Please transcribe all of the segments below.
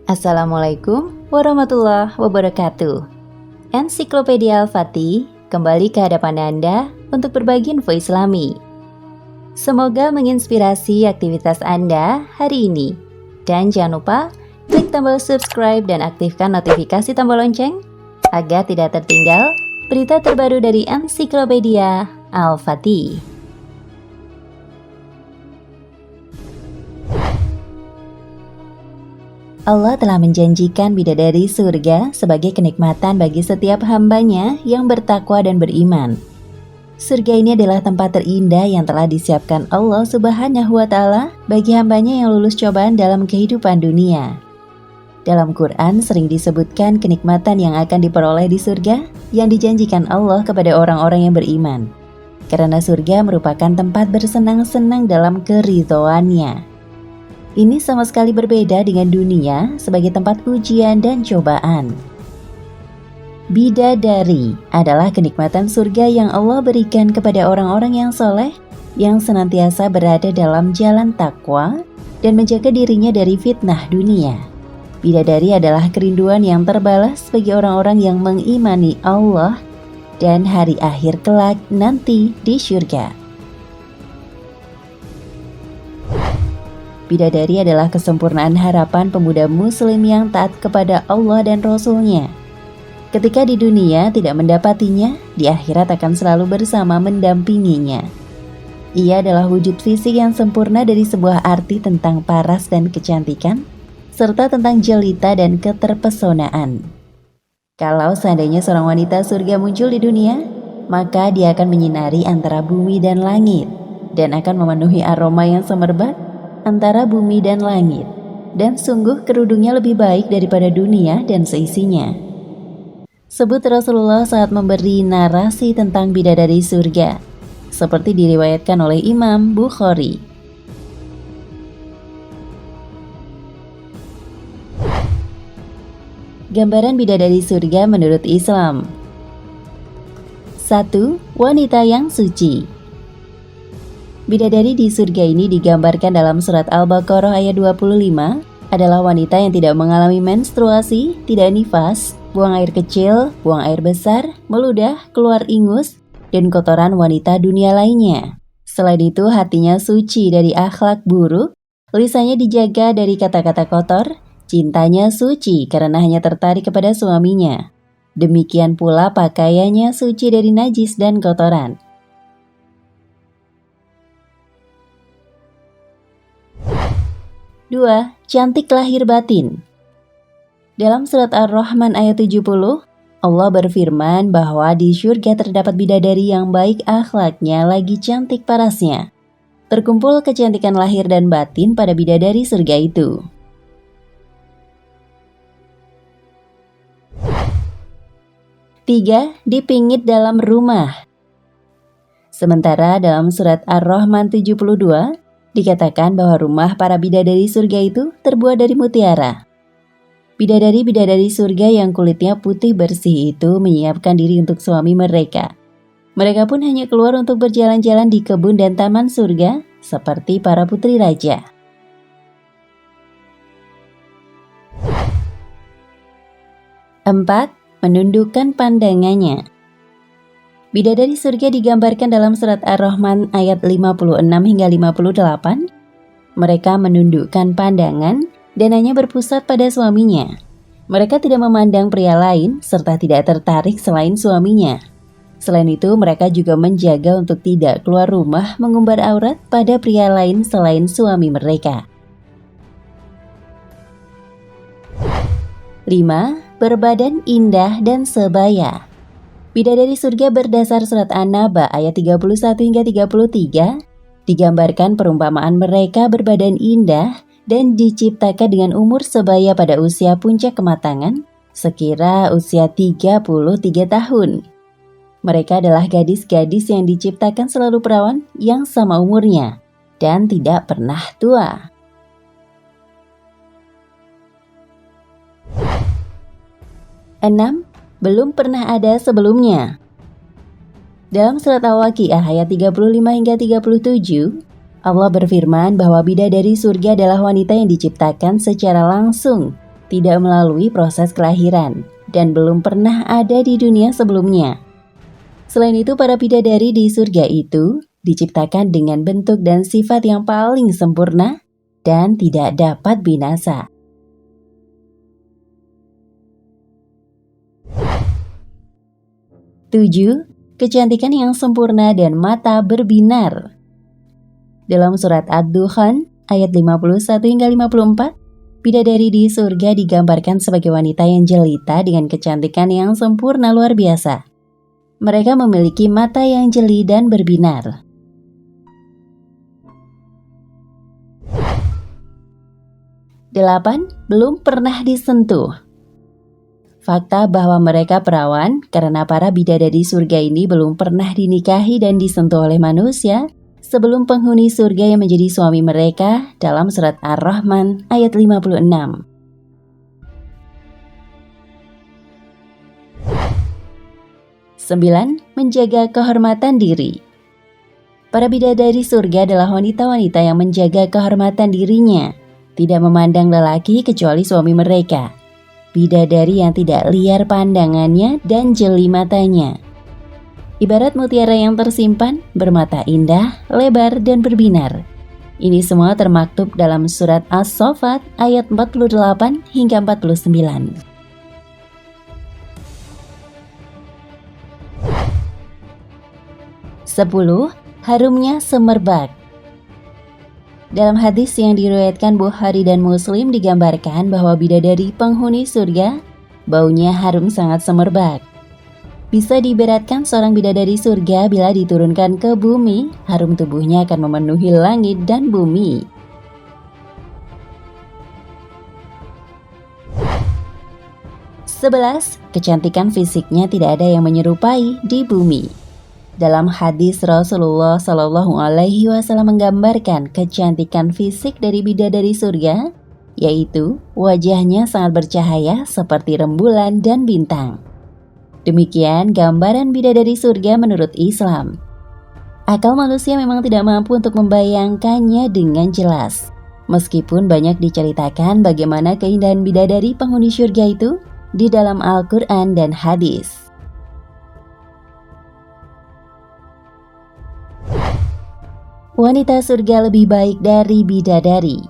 Assalamualaikum warahmatullahi wabarakatuh. Ensiklopedia Al-Fatih kembali ke hadapan Anda untuk berbagi info Islami. Semoga menginspirasi aktivitas Anda hari ini. Dan jangan lupa klik tombol subscribe dan aktifkan notifikasi tombol lonceng agar tidak tertinggal berita terbaru dari Ensiklopedia Al-Fatih. Allah telah menjanjikan bidadari surga sebagai kenikmatan bagi setiap hambanya yang bertakwa dan beriman. Surga ini adalah tempat terindah yang telah disiapkan Allah Subhanahu wa Ta'ala bagi hambanya yang lulus cobaan dalam kehidupan dunia. Dalam Quran sering disebutkan kenikmatan yang akan diperoleh di surga yang dijanjikan Allah kepada orang-orang yang beriman. Karena surga merupakan tempat bersenang-senang dalam keridhoannya. Ini sama sekali berbeda dengan dunia sebagai tempat ujian dan cobaan. Bidadari adalah kenikmatan surga yang Allah berikan kepada orang-orang yang soleh, yang senantiasa berada dalam jalan takwa dan menjaga dirinya dari fitnah dunia. Bidadari adalah kerinduan yang terbalas bagi orang-orang yang mengimani Allah dan hari akhir kelak nanti di surga. Bidadari adalah kesempurnaan harapan pemuda muslim yang taat kepada Allah dan Rasul-Nya. Ketika di dunia tidak mendapatinya, di akhirat akan selalu bersama mendampinginya. Ia adalah wujud fisik yang sempurna dari sebuah arti tentang paras dan kecantikan, serta tentang jelita dan keterpesonaan. Kalau seandainya seorang wanita surga muncul di dunia, maka dia akan menyinari antara bumi dan langit, dan akan memenuhi aroma yang semerbak antara bumi dan langit, dan sungguh kerudungnya lebih baik daripada dunia dan seisinya. Sebut Rasulullah saat memberi narasi tentang bidadari surga, seperti diriwayatkan oleh Imam Bukhari. Gambaran bidadari surga menurut Islam. 1. Wanita yang suci. Bidadari di surga ini digambarkan dalam surat Al-Baqarah ayat 25 adalah wanita yang tidak mengalami menstruasi, tidak nifas, buang air kecil, buang air besar, meludah, keluar ingus, dan kotoran wanita dunia lainnya. Selain itu hatinya suci dari akhlak buruk, lisannya dijaga dari kata-kata kotor, cintanya suci karena hanya tertarik kepada suaminya. Demikian pula pakaiannya suci dari najis dan kotoran. 2. Cantik lahir batin. Dalam surat Ar-Rahman ayat 70, Allah berfirman bahwa di surga terdapat bidadari yang baik akhlaknya lagi cantik parasnya. Terkumpul kecantikan lahir dan batin pada bidadari surga itu. 3. Dipingit dalam rumah. Sementara dalam surat Ar-Rahman 72, dikatakan bahwa rumah para bidadari surga itu terbuat dari mutiara. Bidadari-bidadari surga yang kulitnya putih bersih itu menyiapkan diri untuk suami mereka. Mereka pun hanya keluar untuk berjalan-jalan di kebun dan taman surga seperti para putri raja. 4. Menundukkan pandangannya. Bidadari surga digambarkan dalam surat Ar-Rahman ayat 56 hingga 58. Mereka menundukkan pandangan dan hanya berpusat pada suaminya. Mereka tidak memandang pria lain serta tidak tertarik selain suaminya. Selain itu, mereka juga menjaga untuk tidak keluar rumah mengumbar aurat pada pria lain selain suami mereka. 5. Berbadan indah dan sebaya. Bidadari surga berdasar surat An-Naba ayat 31 hingga 33 digambarkan perumpamaan mereka berbadan indah dan diciptakan dengan umur sebaya pada usia puncak kematangan sekira usia 33 tahun. Mereka adalah gadis-gadis yang diciptakan selalu perawan yang sama umurnya dan tidak pernah tua. 6. Belum pernah ada sebelumnya. Dalam surat Al-Waqiah ayat 35 hingga 37, Allah berfirman bahwa bidadari surga adalah wanita yang diciptakan secara langsung tidak melalui proses kelahiran, dan belum pernah ada di dunia sebelumnya. Selain itu, para bidadari di surga itu diciptakan dengan bentuk dan sifat yang paling sempurna dan tidak dapat binasa. Tujuh, kecantikan yang sempurna dan mata berbinar. Dalam surat Ad-Dukhan ayat 51 hingga 54, bidadari di surga digambarkan sebagai wanita yang jelita dengan kecantikan yang sempurna luar biasa. Mereka memiliki mata yang jeli dan berbinar. 8. Belum pernah disentuh. Fakta bahwa mereka perawan karena para bidadari surga ini belum pernah dinikahi dan disentuh oleh manusia sebelum penghuni surga yang menjadi suami mereka dalam surat Ar-Rahman ayat 56. 9. Menjaga kehormatan diri. Para bidadari surga adalah wanita-wanita yang menjaga kehormatan dirinya, tidak memandang lelaki kecuali suami mereka. Bidadari yang tidak liar pandangannya dan jeli matanya. Ibarat mutiara yang tersimpan, bermata indah, lebar, dan berbinar. Ini semua termaktub dalam surat As-Saffat ayat 48 hingga 49. 10. Harumnya semerbak. Dalam hadis yang diriwayatkan Bukhari dan Muslim digambarkan bahwa bidadari penghuni surga baunya harum sangat semerbak. Bisa diibaratkan seorang bidadari surga bila diturunkan ke bumi, harum tubuhnya akan memenuhi langit dan bumi. 11. Kecantikan fisiknya tidak ada yang menyerupai di bumi. Dalam hadis Rasulullah Shallallahu Alaihi Wasallam menggambarkan kecantikan fisik dari bidadari surga, yaitu wajahnya sangat bercahaya seperti rembulan dan bintang. Demikian gambaran bidadari surga menurut Islam. Akal manusia memang tidak mampu untuk membayangkannya dengan jelas. Meskipun banyak diceritakan bagaimana keindahan bidadari penghuni surga itu di dalam Al-Quran dan hadis. Wanita surga lebih baik dari bidadari.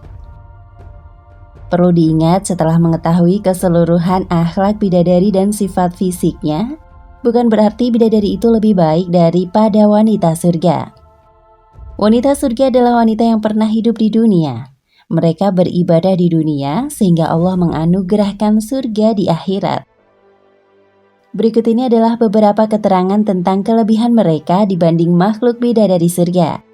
Perlu diingat setelah mengetahui keseluruhan akhlak bidadari dan sifat fisiknya, bukan berarti bidadari itu lebih baik daripada wanita surga. Wanita surga adalah wanita yang pernah hidup di dunia. Mereka beribadah di dunia sehingga Allah menganugerahkan surga di akhirat. Berikut ini adalah beberapa keterangan tentang kelebihan mereka dibanding makhluk bidadari surga.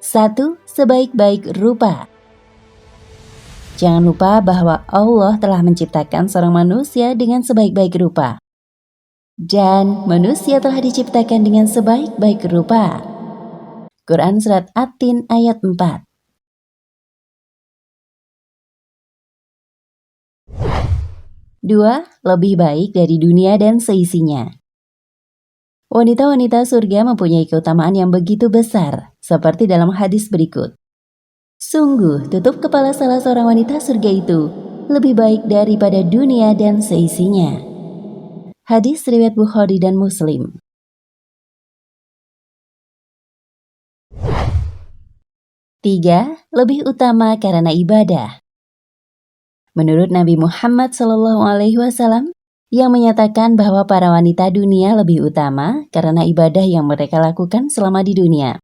1. Sebaik-baik rupa. Jangan lupa bahwa Allah telah menciptakan seorang manusia dengan sebaik-baik rupa. Dan manusia telah diciptakan dengan sebaik-baik rupa. Quran Surat At-Tin ayat 4. 2. Lebih baik dari dunia dan seisinya. Wanita-wanita surga mempunyai keutamaan yang begitu besar, seperti dalam hadis berikut. Sungguh, tutup kepala salah seorang wanita surga itu lebih baik daripada dunia dan seisinya. Hadis riwayat Bukhari dan Muslim. 3. Lebih utama karena ibadah. Menurut Nabi Muhammad SAW, yang menyatakan bahwa para wanita dunia lebih utama karena ibadah yang mereka lakukan selama di dunia.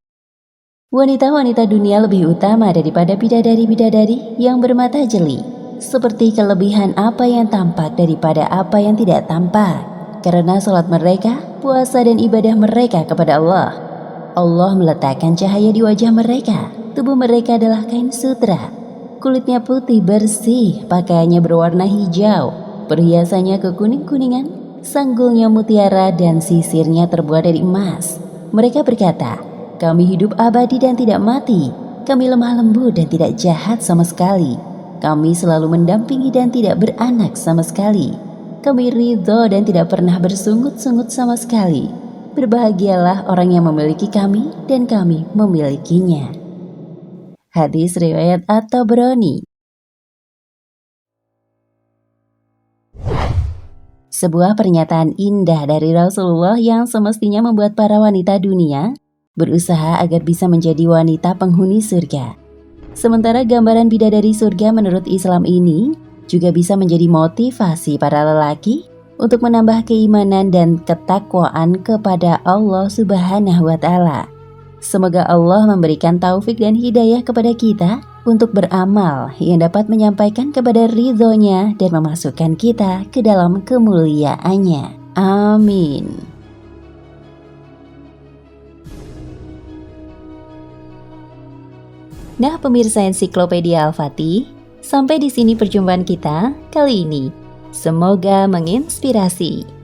Wanita-wanita dunia lebih utama daripada bidadari-bidadari yang bermata jeli, seperti kelebihan apa yang tampak daripada apa yang tidak tampak, karena sholat mereka, puasa dan ibadah mereka kepada Allah. Allah meletakkan cahaya di wajah mereka, tubuh mereka adalah kain sutra, kulitnya putih bersih, pakaiannya berwarna hijau, perhiasannya kekuning-kuningan, sanggulnya mutiara dan sisirnya terbuat dari emas. Mereka berkata, kami hidup abadi dan tidak mati, kami lemah lembut dan tidak jahat sama sekali, kami selalu mendampingi dan tidak beranak sama sekali, kami ridho dan tidak pernah bersungut-sungut sama sekali. Berbahagialah orang yang memiliki kami dan kami memilikinya. Hadis riwayat At-Tabrani. Sebuah pernyataan indah dari Rasulullah yang semestinya membuat para wanita dunia berusaha agar bisa menjadi wanita penghuni surga. Sementara gambaran bidadari surga menurut Islam ini juga bisa menjadi motivasi para lelaki untuk menambah keimanan dan ketakwaan kepada Allah Subhanahu wa Ta'ala. Semoga Allah memberikan taufik dan hidayah kepada kita untuk beramal yang dapat menyampaikan kepada ridhonya dan memasukkan kita ke dalam kemuliaannya. Amin. Nah, pemirsa Ensiklopedia Al-Fatih, sampai di sini perjumpaan kita kali ini. Semoga menginspirasi.